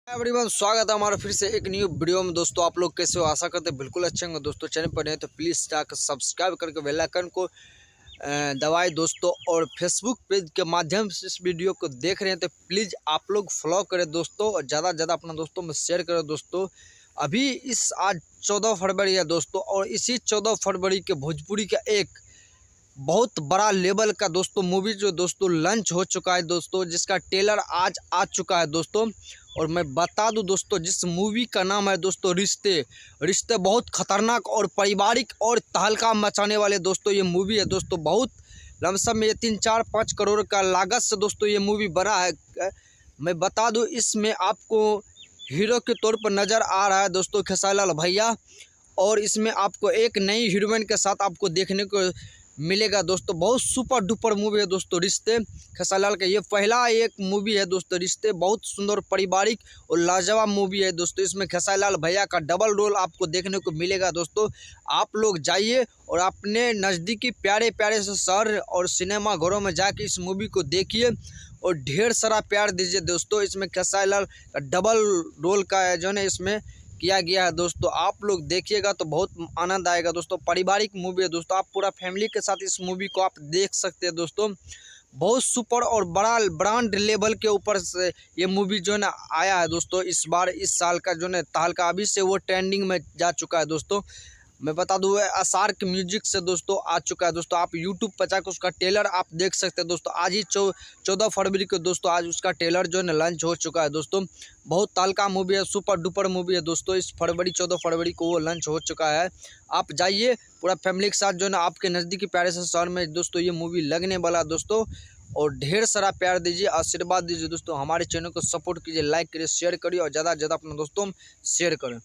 Everyone, स्वागत है हमारा फिर से एक न्यू वीडियो में। दोस्तों आप लोग कैसे हो? आशा करते हैं बिल्कुल अच्छे होंगे। दोस्तों चैनल पर नहीं तो प्लीज़ जाकर सब्सक्राइब करके बेल आइकन को दबाए दोस्तों। और फेसबुक पेज के माध्यम से इस वीडियो को देख रहे हैं तो प्लीज़ आप लोग फॉलो करें दोस्तों, और ज़्यादा से ज़्यादा अपना दोस्तों में शेयर करें दोस्तों। अभी आज 14 फरवरी है दोस्तों, और इसी 14 फरवरी के भोजपुरी का एक बहुत बड़ा लेवल का दोस्तों मूवी जो दोस्तों लॉन्च हो चुका है दोस्तों, जिसका ट्रेलर आज आ चुका है दोस्तों। और मैं बता दूं दोस्तों, जिस मूवी का नाम है दोस्तों रिश्ते बहुत खतरनाक और पारिवारिक और तहलका मचाने वाले दोस्तों ये मूवी है दोस्तों। बहुत लमसम में 3-4-5 करोड़ का लागत से दोस्तों ये मूवी बना है। मैं बता दूं, इसमें आपको हीरो के तौर पर नज़र आ रहा है दोस्तों खेसारी लाल भैया, और इसमें आपको एक नई हीरोइन के साथ आपको देखने को मिलेगा दोस्तों। बहुत सुपर डुपर मूवी है दोस्तों रिश्ते। खेसारी लाल का ये पहला एक मूवी है दोस्तों रिश्ते। बहुत सुंदर पारिवारिक और लाजवाब मूवी है दोस्तों। इसमें खेसारी लाल भैया का डबल रोल आपको देखने को मिलेगा दोस्तों। आप लोग जाइए और अपने नज़दीकी प्यारे प्यारे से शहर और सिनेमा घरों में जाके इस मूवी को देखिए और ढेर सारा प्यार दीजिए दोस्तों। इसमें खेसारी लाल का डबल रोल का आयोजन है इसमें किया गया है दोस्तों। आप लोग देखिएगा तो बहुत आनंद आएगा दोस्तों। पारिवारिक मूवी है दोस्तों, आप पूरा फैमिली के साथ इस मूवी को आप देख सकते हैं दोस्तों। बहुत सुपर और बड़ा ब्रांड लेवल के ऊपर से ये मूवी जो है ना आया है दोस्तों। इस बार इस साल का जो है तहलका अभी से वो ट्रेंडिंग में जा चुका है दोस्तों। मैं बता दूँ असार्क म्यूजिक से दोस्तों आ चुका है दोस्तों। आप यूट्यूब पर जाकर उसका ट्रेलर आप देख सकते हैं दोस्तों। आज ही 14 फरवरी को दोस्तों आज उसका ट्रेलर जो है ना लॉन्च हो चुका है दोस्तों। बहुत तहलका मूवी है, सुपर डुपर मूवी है दोस्तों। इस 14 फरवरी को वो लॉन्च हो चुका है। आप जाइए पूरा फैमिली के साथ जो है ना आपके नज़दीकी प्यारे से शहर में दोस्तों ये मूवी लगने वाला है दोस्तों। और ढेर सारा प्यार दीजिए, आशीर्वाद दीजिए दोस्तों। हमारे चैनल को सपोर्ट कीजिए, लाइक करिए, शेयर करिए और ज़्यादा से ज़्यादा अपने दोस्तों शेयर करें।